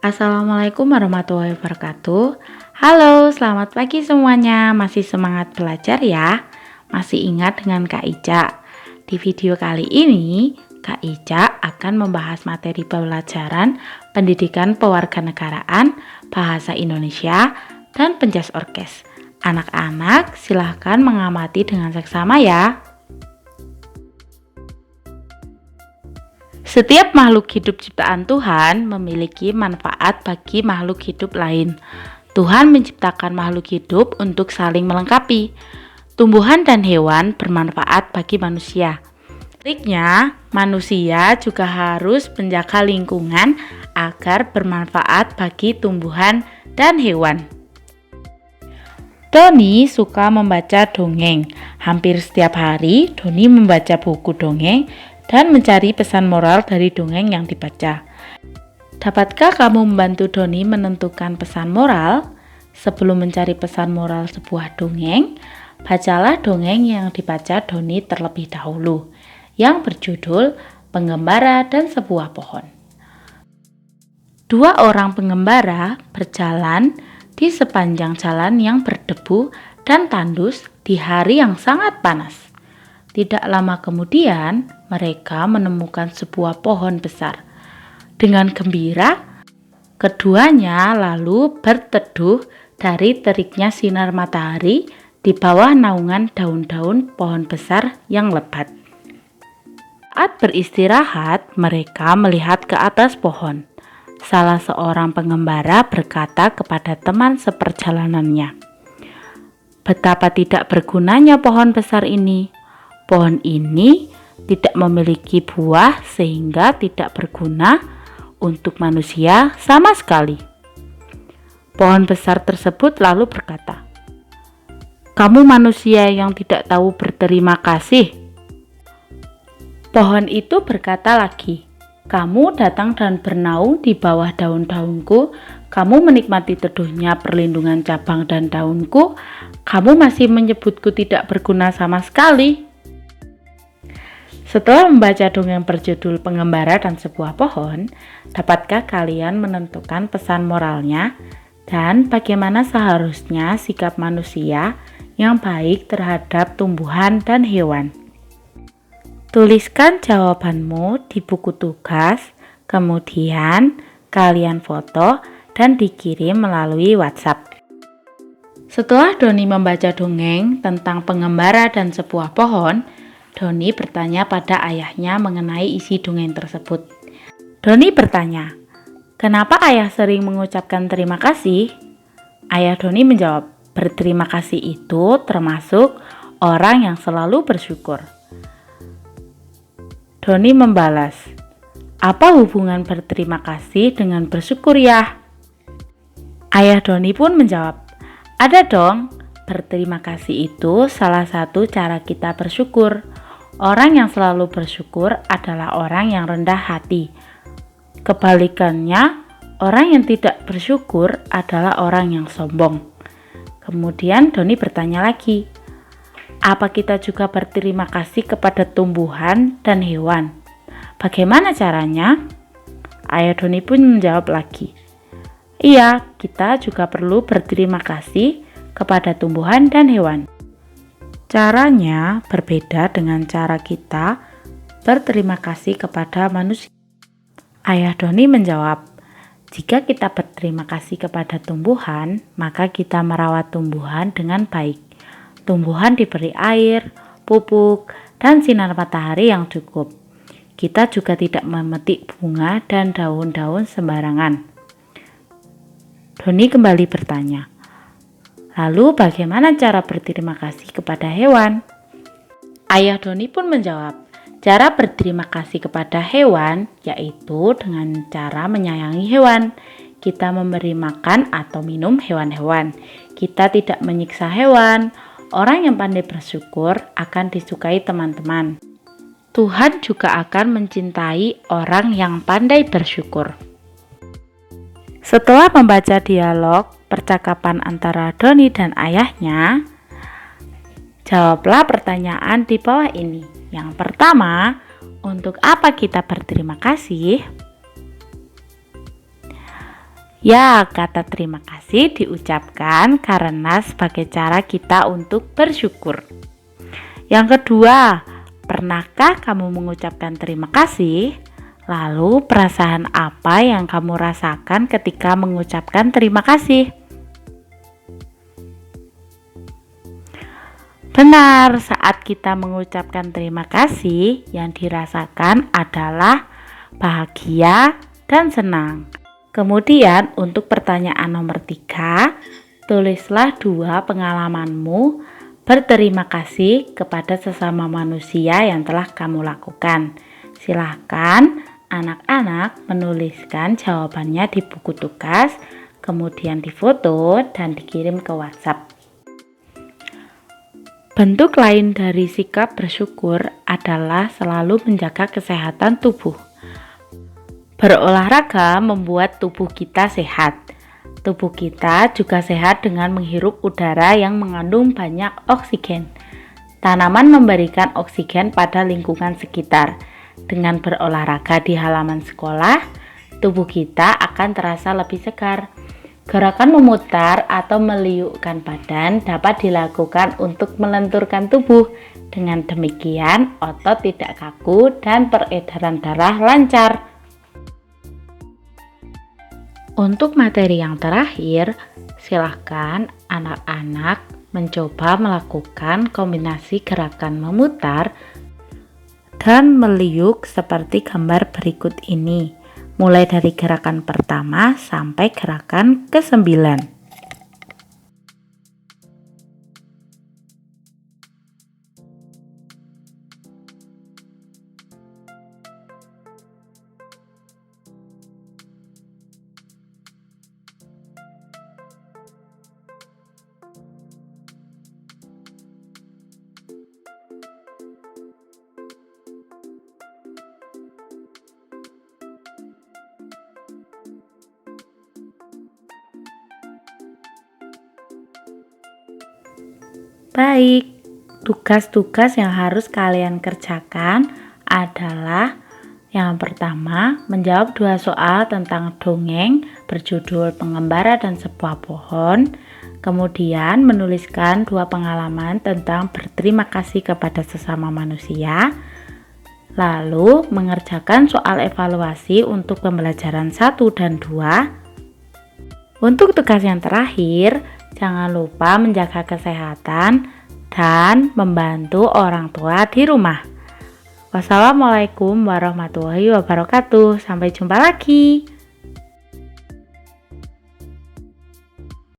Assalamualaikum warahmatullahi wabarakatuh. Halo, selamat pagi semuanya. Masih semangat belajar ya? Masih ingat dengan Kak Ica? Di video kali ini, Kak Ica akan membahas materi pelajaran pendidikan pewarganegaraan, bahasa Indonesia, dan penjas orkes. Anak-anak, silahkan mengamati dengan seksama ya. Setiap makhluk hidup ciptaan Tuhan memiliki manfaat bagi makhluk hidup lain. Tuhan menciptakan makhluk hidup untuk saling melengkapi. Tumbuhan dan hewan bermanfaat bagi manusia. Sebaliknya, manusia juga harus menjaga lingkungan agar bermanfaat bagi tumbuhan dan hewan. Doni suka membaca dongeng. Hampir setiap hari, Doni membaca buku dongeng dan mencari pesan moral dari dongeng yang dibaca. Dapatkah kamu membantu Doni menentukan pesan moral? Sebelum mencari pesan moral sebuah dongeng, bacalah dongeng yang dibaca Doni terlebih dahulu, yang berjudul Pengembara dan Sebuah Pohon. Dua orang pengembara berjalan di sepanjang jalan yang berdebu dan tandus di hari yang sangat panas. Tidak lama kemudian, mereka menemukan sebuah pohon besar. Dengan gembira, keduanya lalu berteduh dari teriknya sinar matahari di bawah naungan daun-daun pohon besar yang lebat. Saat beristirahat, mereka melihat ke atas pohon. Salah seorang pengembara berkata kepada teman seperjalanannya, "Betapa tidak bergunanya pohon besar ini. Pohon ini tidak memiliki buah sehingga tidak berguna untuk manusia sama sekali." Pohon besar tersebut lalu berkata, "Kamu manusia yang tidak tahu berterima kasih." Pohon itu berkata lagi, "Kamu datang dan bernaung di bawah daun-daunku, kamu menikmati teduhnya perlindungan cabang dan daunku, kamu masih menyebutku tidak berguna sama sekali." Setelah membaca dongeng berjudul Pengembara dan Sebuah Pohon, dapatkah kalian menentukan pesan moralnya dan bagaimana seharusnya sikap manusia yang baik terhadap tumbuhan dan hewan? Tuliskan jawabanmu di buku tugas, kemudian kalian foto dan dikirim melalui WhatsApp. Setelah Doni membaca dongeng tentang pengembara dan sebuah pohon, Doni bertanya pada ayahnya mengenai isi dongeng tersebut. Doni bertanya, "Kenapa ayah sering mengucapkan terima kasih?" Ayah Doni menjawab, "Berterima kasih itu termasuk orang yang selalu bersyukur." Doni membalas, "Apa hubungan berterima kasih dengan bersyukur ya?" Ayah Doni pun menjawab, "Ada dong, berterima kasih itu salah satu cara kita bersyukur. Orang yang selalu bersyukur adalah orang yang rendah hati. Kebalikannya, orang yang tidak bersyukur adalah orang yang sombong." Kemudian Doni bertanya lagi, "Apa kita juga berterima kasih kepada tumbuhan dan hewan? Bagaimana caranya?" Ayah Doni pun menjawab lagi, "Iya, kita juga perlu berterima kasih kepada tumbuhan dan hewan. Caranya berbeda dengan cara kita berterima kasih kepada manusia." Ayah Doni menjawab, "Jika kita berterima kasih kepada tumbuhan, maka kita merawat tumbuhan dengan baik. Tumbuhan diberi air, pupuk, dan sinar matahari yang cukup. Kita juga tidak memetik bunga dan daun-daun sembarangan." Doni kembali bertanya, "Lalu bagaimana cara berterima kasih kepada hewan?" Ayah Doni pun menjawab, "Cara berterima kasih kepada hewan yaitu dengan cara menyayangi hewan. Kita memberi makan atau minum hewan-hewan. Kita tidak menyiksa hewan. Orang yang pandai bersyukur akan disukai teman-teman. Tuhan juga akan mencintai orang yang pandai bersyukur." Setelah membaca dialog percakapan antara Doni dan ayahnya, jawablah pertanyaan di bawah ini. Yang pertama, untuk apa kita berterima kasih? Ya, kata terima kasih diucapkan karena sebagai cara kita untuk bersyukur. Yang kedua, pernahkah kamu mengucapkan terima kasih? Lalu, perasaan apa yang kamu rasakan ketika mengucapkan terima kasih? Benar, saat kita mengucapkan terima kasih, yang dirasakan adalah bahagia dan senang. Kemudian untuk pertanyaan nomor 3, tulislah 2 pengalamanmu berterima kasih kepada sesama manusia yang telah kamu lakukan. Silahkan anak-anak menuliskan jawabannya di buku tugas, kemudian difoto dan dikirim ke WhatsApp. Bentuk lain dari sikap bersyukur adalah selalu menjaga kesehatan tubuh. Berolahraga membuat tubuh kita sehat. Tubuh kita juga sehat dengan menghirup udara yang mengandung banyak oksigen. Tanaman memberikan oksigen pada lingkungan sekitar. Dengan berolahraga di halaman sekolah, tubuh kita akan terasa lebih segar. Gerakan memutar atau meliukkan badan dapat dilakukan untuk melenturkan tubuh. Dengan demikian, otot tidak kaku dan peredaran darah lancar. Untuk materi yang terakhir, silahkan anak-anak mencoba melakukan kombinasi gerakan memutar dan meliuk seperti gambar berikut ini, mulai dari gerakan pertama sampai gerakan ke-9. Baik, tugas-tugas yang harus kalian kerjakan adalah yang pertama, menjawab 2 soal tentang dongeng berjudul Pengembara dan Sebuah Pohon. Kemudian menuliskan 2 pengalaman tentang berterima kasih kepada sesama manusia. Lalu mengerjakan soal evaluasi untuk pembelajaran 1 dan 2. Untuk tugas yang terakhir, jangan lupa menjaga kesehatan dan membantu orang tua di rumah. Wassalamualaikum warahmatullahi wabarakatuh. Sampai jumpa lagi.